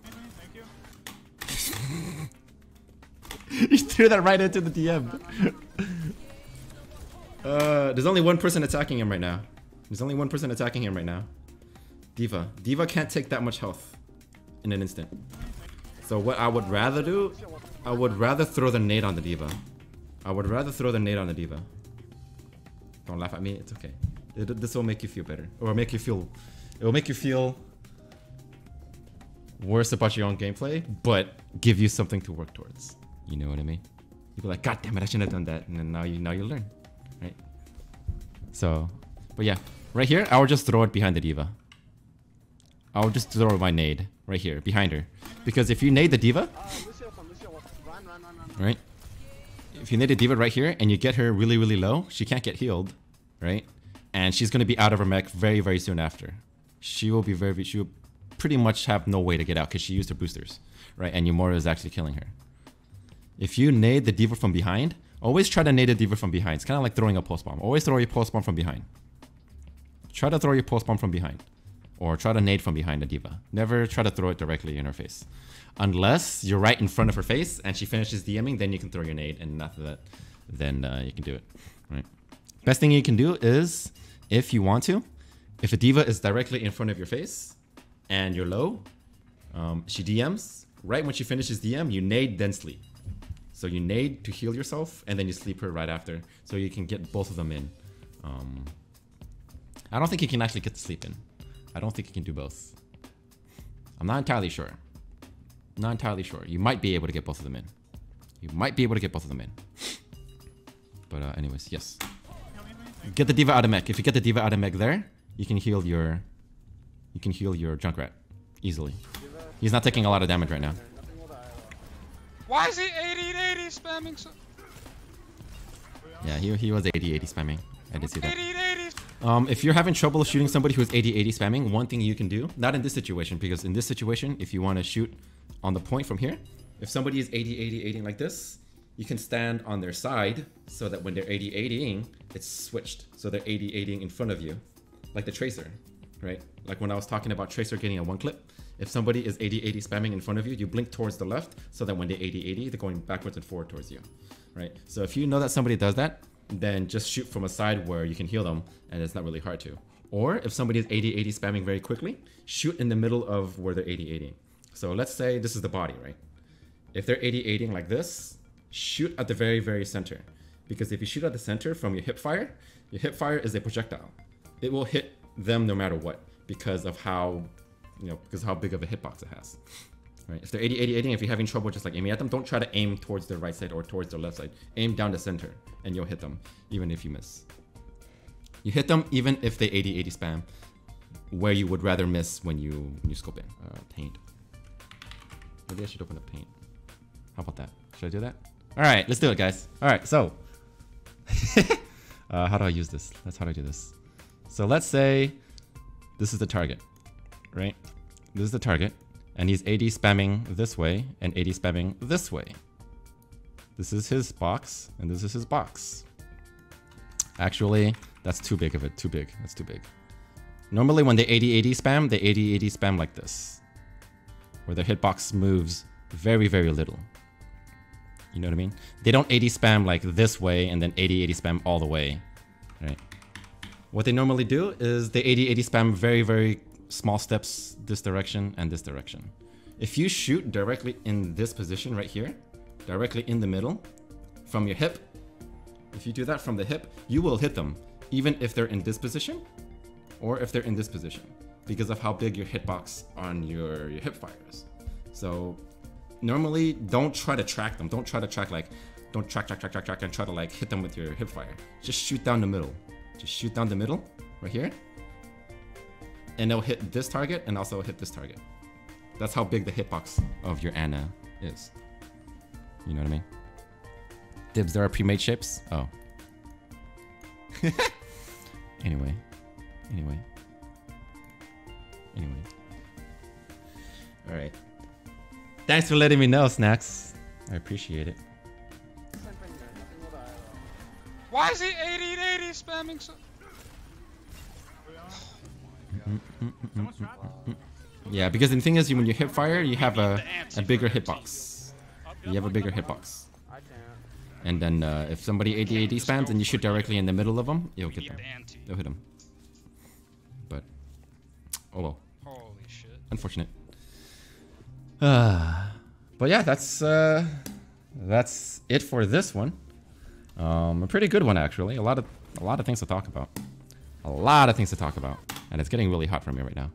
threw that right into the DM. There's only one person attacking him right now. D.Va. D.Va can't take that much health in an instant. So what I would rather do, I would rather throw the nade on the D.Va. Don't laugh at me, it's okay. This will make you feel better. Or it will make you feel worse about your own gameplay, but give you something to work towards. You know what I mean? You'll be like, God damn it, I shouldn't have done that. And then now you learn, right? So, but yeah, right here, I would just throw it behind the D.Va. I would just throw my nade right here, behind her. Because if you nade the D.Va, right? If you nade the D.Va right here and you get her really, really low, she can't get healed, right? And she's going to be out of her mech very, very soon after. She will pretty much have no way to get out because she used her boosters, right? And Yumura is actually killing her. If you nade the D.Va from behind, always try to nade the D.Va from behind. It's kind of like throwing a pulse bomb. Always throw your pulse bomb from behind. Try to throw your pulse bomb from behind. Or try to nade from behind the D.Va. Never try to throw it directly in her face. Unless you're right in front of her face and she finishes DMing, then you can throw your nade. And after that, then you can do it, right? Best thing you can do is, if you want to, if a D.Va is directly in front of your face and you're low, she DMs, right when she finishes DM, you nade, then sleep. So you nade to heal yourself, and then you sleep her right after, so you can get both of them in. I don't think you can actually get to sleep in. I don't think you can do both. I'm not entirely sure. You might be able to get both of them in. But anyways, yes. Get the D.Va out of mech. If you get the D.Va out of mech there, you can heal your Junkrat easily. He's not taking a lot of damage right now. Why is he 80-80 spamming so? Yeah, he was 80-80 spamming. I did see that. 80-80. If you're having trouble shooting somebody who's 80-80 spamming, one thing you can do, not in this situation, because in this situation, if you want to shoot on the point from here, if somebody is 80-80-80 like this, you can stand on their side so that when they're 80-80ing, it's switched. So they're 80-80ing in front of you, like the Tracer, right? Like when I was talking about Tracer getting a one clip. If somebody is 80-80 spamming in front of you, you blink towards the left so that when they're 80-80, they're going backwards and forward towards you, right? So if you know that somebody does that, then just shoot from a side where you can heal them and it's not really hard to. Or if somebody is 80-80 spamming very quickly, shoot in the middle of where they're 80-80. So let's say this is the body, right? If they're 80-80ing like this, shoot at the very, very center. Because if you shoot at the center from your hip fire is a projectile. It will hit them no matter what because of how, because how big of a hitbox it has. Right? If they're 80-80-80, if you're having trouble just like aiming at them, don't try to aim towards the right side or towards the left side. Aim down the center and you'll hit them, even if you miss. You hit them even if they 80-80 spam, where you would rather miss when you scope in. Paint. Maybe I should open up paint. How about that? Should I do that? All right, let's do it, guys. All right, so how do I use this? That's how do I do this. So let's say this is the target, right? This is the target, and he's 80 spamming this way and 80 spamming this way. This is his box, and this is his box. Actually, That's too big of it. Too big. That's too big. Normally when they 80-80 spam, they 80-80 spam like this. Where their hitbox moves very, very little. You know what I mean? They don't 80 spam like this way and then 80-80 spam all the way. Right? What they normally do is they 80-80 spam very, very small steps this direction and this direction. If you shoot directly in this position right here, directly in the middle, from your hip, if you do that from the hip, you will hit them, even if they're in this position or if they're in this position, because of how big your hitbox on your hip fire is. So normally don't try to track them. Don't try to track like, don't track and try to like hit them with your hip fire. Just shoot down the middle. Just shoot down the middle right here. And it'll hit this target and also hit this target. That's how big the hitbox of your Ana is. You know what I mean? Dibs, there are pre-made shapes? Oh. Anyway. Alright. Thanks for letting me know, Snacks. I appreciate it. Why is he 80-80 spamming so? Yeah, because the thing is, when you hip fire, you have a bigger hitbox. You have a bigger hitbox. And then if somebody 80-80 spams and you shoot directly in the middle of them, you'll get them. You'll hit them. But, oh well. Holy shit. Unfortunate. But yeah, that's it for this one. A pretty good one actually. A lot of things to talk about. And it's getting really hot for me right now.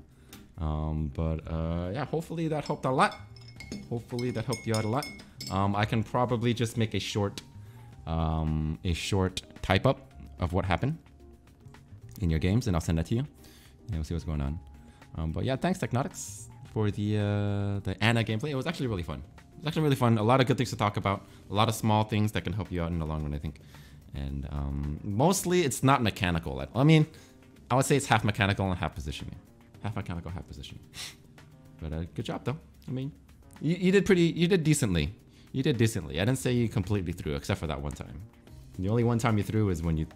Yeah, hopefully that helped a lot. Hopefully that helped you out a lot. I can probably just make a short type up of what happened in your games, and I'll send that to you. And we'll see what's going on. But yeah, thanks Technotics for the Ana gameplay. It was actually really fun. A lot of good things to talk about. A lot of small things that can help you out in the long run, I think. And mostly it's not mechanical. I mean, I would say it's half mechanical and half positioning. Half mechanical, half positioning. But good job though. I mean, you did decently. I didn't say you completely threw, except for that one time. The only one time you threw is when you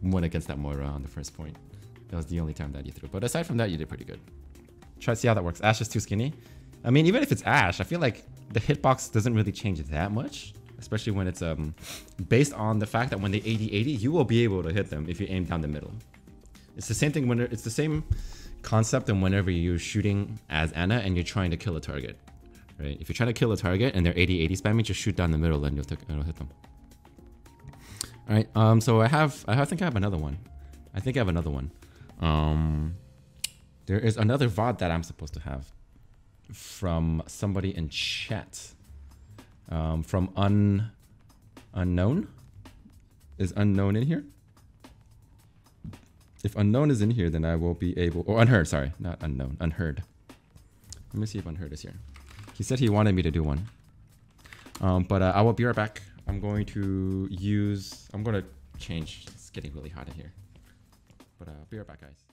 went against that Moira on the first point. That was the only time that you threw. But aside from that, you did pretty good. Try to see how that works. Ash is too skinny. I mean, even if it's Ash, I feel like the hitbox doesn't really change that much. Especially when it's based on the fact that when they 80-80, you will be able to hit them if you aim down the middle. It's the same thing when it's the same concept and whenever you're shooting as Ana and you're trying to kill a target. Right? If you're trying to kill a target and they're 80-80 spamming, just shoot down the middle and it'll hit them. Alright, so I think I have another one. There is another VOD that I'm supposed to have from somebody in chat. From Unknown? Is Unknown in here? If Unknown is in here, then I will be able... Or Unheard, sorry. Not Unknown. Unheard. Let me see if Unheard is here. He said he wanted me to do one. But I will be right back. I'm going to change. It's getting really hot in here. But I'll be right back, guys.